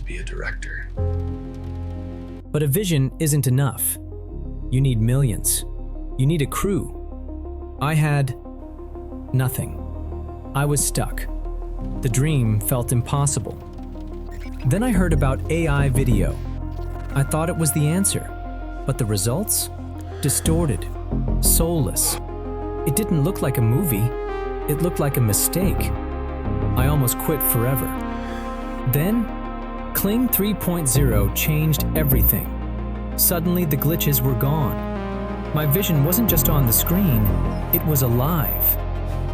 to be a director. But a vision isn't enough. You need millions. You need a crew. I had nothing. I was stuck. The dream felt impossible. Then I heard about AI video. I thought it was the answer, but the results? Distorted, soulless. It didn't look like a movie. It looked like a mistake. I almost quit forever. Then, Kling 3.0 changed everything. Suddenly, the glitches were gone. My vision wasn't just on the screen, it was alive.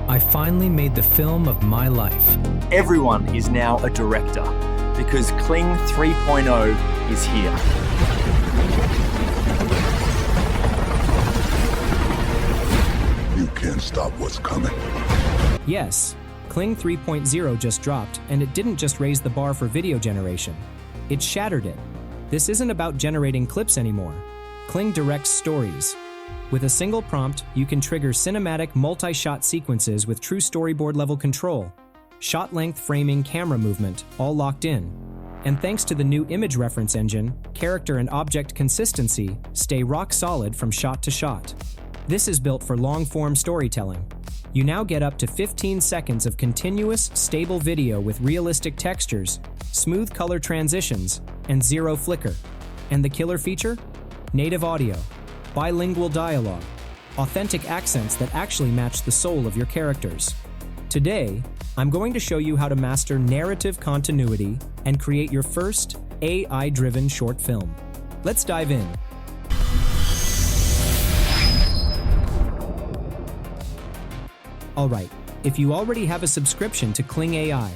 I finally made the film of my life. Everyone is now a director because Kling 3.0 is here. You can't stop what's coming. Yes, Kling 3.0 just dropped, and it didn't just raise the bar for video generation. It shattered it. This isn't about generating clips anymore. Kling directs stories. With a single prompt, you can trigger cinematic multi-shot sequences with true storyboard-level control, shot length, framing, camera movement, all locked in. And thanks to the new image reference engine, character and object consistency stay rock solid from shot to shot. This is built for long-form storytelling. You now get up to 15 seconds of continuous, stable video with realistic textures, smooth color transitions, and zero flicker. And the killer feature? Native audio, bilingual dialogue, authentic accents that actually match the soul of your characters. Today, I'm going to show you how to master narrative continuity and create your first AI-driven short film. Let's dive in. Alright, if you already have a subscription to Kling AI,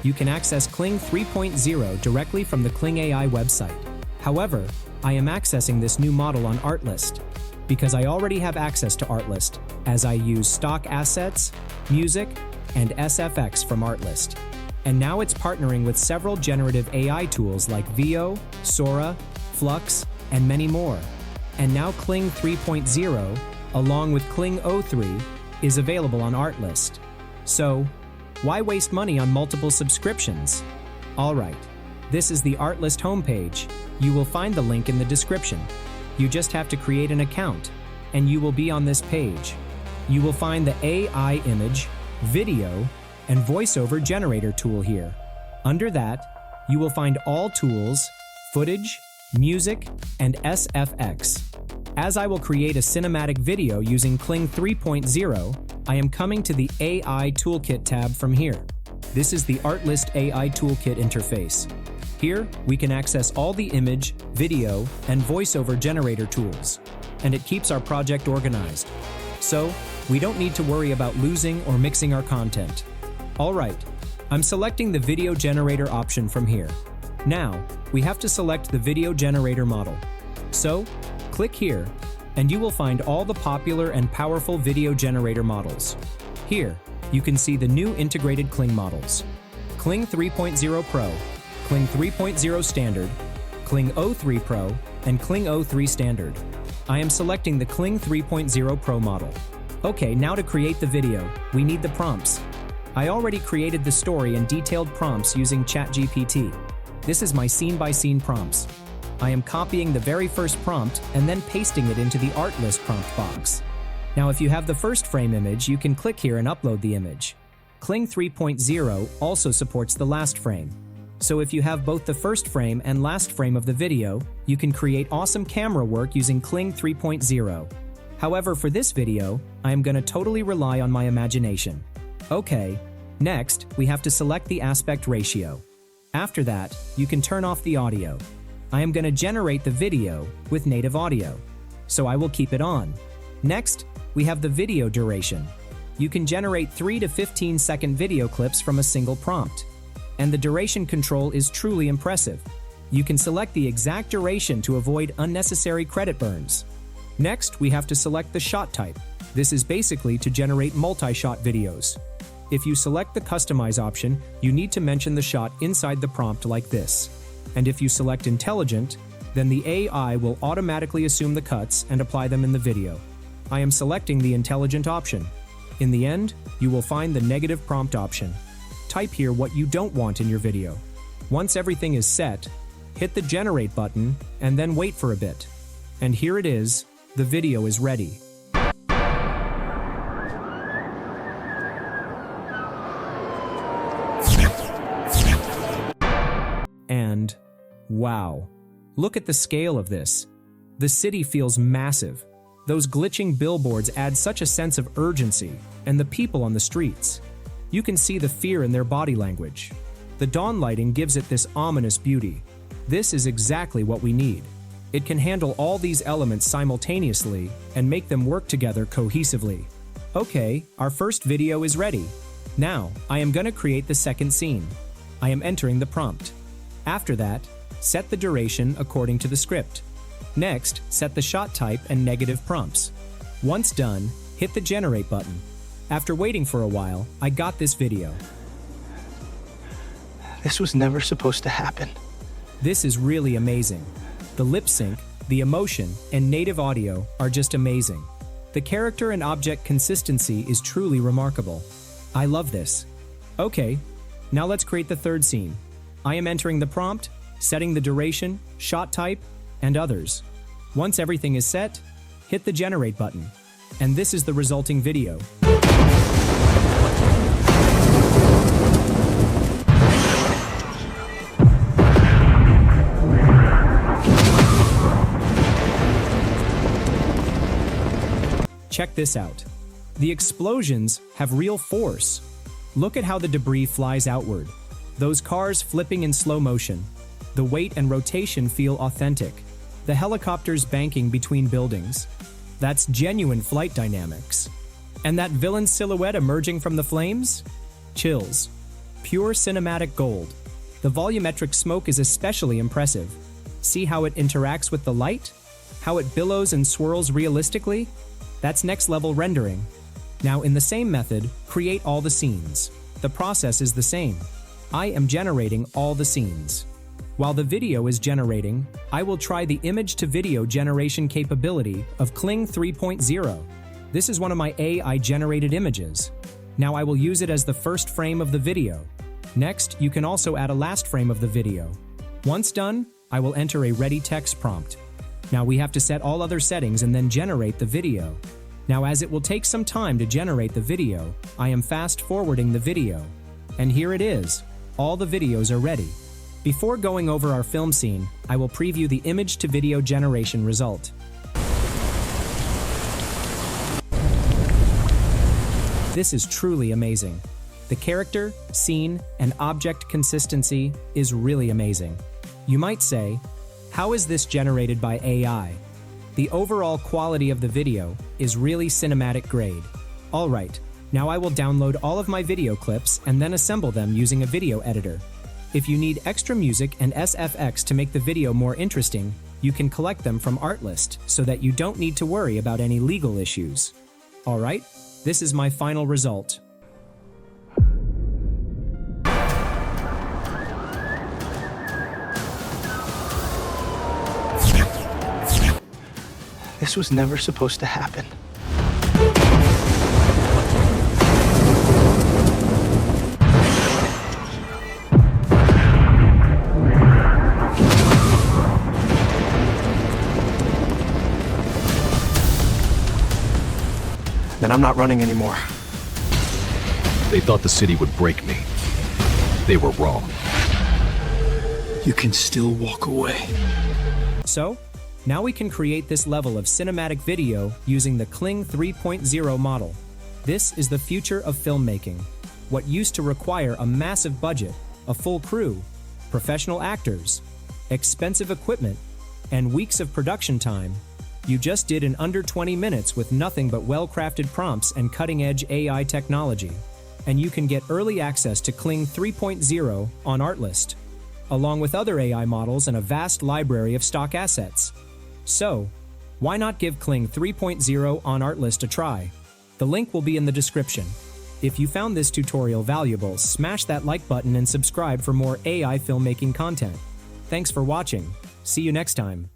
you can access Kling 3.0 directly from the Kling AI website. However, I am accessing this new model on Artlist because I already have access to Artlist as I use stock assets, music, and SFX from Artlist. And now it's partnering with several generative AI tools like VO, Sora, Flux, and many more. And now Kling 3.0, along with Kling 03, is available on Artlist. So, why waste money on multiple subscriptions? Alright, this is the Artlist homepage. You will find the link in the description. You just have to create an account, and you will be on this page. You will find the AI image, video, and voiceover generator tool here. Under that, you will find all tools, footage, music, and SFX. As I will create a cinematic video using Kling 3.0, I am coming to the AI Toolkit tab from here. This is the Artlist AI Toolkit interface. Here, we can access all the image, video, and voiceover generator tools, and it keeps our project organized. So, we don't need to worry about losing or mixing our content. Alright, I'm selecting the video generator option from here. Now, we have to select the video generator model. So, click here, and you will find all the popular and powerful video generator models. Here, you can see the new integrated Kling models: Kling 3.0 Pro, Kling 3.0 Standard, Kling 03 Pro, and Kling 03 Standard. I am selecting the Kling 3.0 Pro model. Okay, now to create the video, we need the prompts. I already created the story and detailed prompts using ChatGPT. This is my scene-by-scene prompts. I am copying the very first prompt and then pasting it into the Artlist prompt box. Now, if you have the first frame image, you can click here and upload the image. Kling 3.0 also supports the last frame. So if you have both the first frame and last frame of the video, you can create awesome camera work using Kling 3.0. However, for this video, I am going to totally rely on my imagination. Okay, next, we have to select the aspect ratio. After that, you can turn off the audio. I am going to generate the video with native audio, so I will keep it on. Next, we have the video duration. You can generate 3 to 15 second video clips from a single prompt. And the duration control is truly impressive. You can select the exact duration to avoid unnecessary credit burns. Next, we have to select the shot type. This is basically to generate multi-shot videos. If you select the Customize option, you need to mention the shot inside the prompt like this. And if you select Intelligent, then the AI will automatically assume the cuts and apply them in the video. I am selecting the Intelligent option. In the end, you will find the negative prompt option. Type here what you don't want in your video. Once everything is set, hit the generate button and then wait for a bit. And here it is, the video is ready. And wow, look at the scale of this. The city feels massive. Those glitching billboards add such a sense of urgency, and the people on the streets. You can see the fear in their body language. The dawn lighting gives it this ominous beauty. This is exactly what we need. It can handle all these elements simultaneously and make them work together cohesively. Okay, our first video is ready. Now, I am going to create the second scene. I am entering the prompt. After that, set the duration according to the script. Next, set the shot type and negative prompts. Once done, hit the generate button. After waiting for a while, I got this video. This was never supposed to happen. This is really amazing. The lip sync, the emotion, and native audio are just amazing. The character and object consistency is truly remarkable. I love this. Okay, now let's create the third scene. I am entering the prompt, setting the duration, shot type, and others. Once everything is set, hit the generate button. And this is the resulting video. Check this out. The explosions have real force. Look at how the debris flies outward. Those cars flipping in slow motion. The weight and rotation feel authentic. The helicopters banking between buildings. That's genuine flight dynamics. And that villain silhouette emerging from the flames? Chills. Pure cinematic gold. The volumetric smoke is especially impressive. See how it interacts with the light? How it billows and swirls realistically? That's next level rendering. Now in the same method, create all the scenes. The process is the same. I am generating all the scenes. While the video is generating, I will try the image to video generation capability of Kling 3.0. This is one of my AI generated images. Now I will use it as the first frame of the video. Next, you can also add a last frame of the video. Once done, I will enter a ready text prompt. Now we have to set all other settings and then generate the video. Now as it will take some time to generate the video, I am fast forwarding the video. And here it is. All the videos are ready. Before going over our film scene, I will preview the image to video generation result. This is truly amazing. The character, scene, and object consistency is really amazing. You might say, how is this generated by AI? The overall quality of the video is really cinematic grade. Alright, now I will download all of my video clips and then assemble them using a video editor. If you need extra music and SFX to make the video more interesting, you can collect them from Artlist so that you don't need to worry about any legal issues. Alright, this is my final result. This was never supposed to happen. Then I'm not running anymore. They thought the city would break me. They were wrong. You can still walk away. So, now we can create this level of cinematic video using the Kling 3.0 model. This is the future of filmmaking. What used to require a massive budget, a full crew, professional actors, expensive equipment, and weeks of production time, you just did in under 20 minutes with nothing but well-crafted prompts and cutting-edge AI technology. And you can get early access to Kling 3.0 on Artlist, along with other AI models and a vast library of stock assets. So, why not give Kling 3.0 on Artlist a try? The link will be in the description. If you found this tutorial valuable, smash that like button and subscribe for more AI filmmaking content. Thanks for watching. See you next time.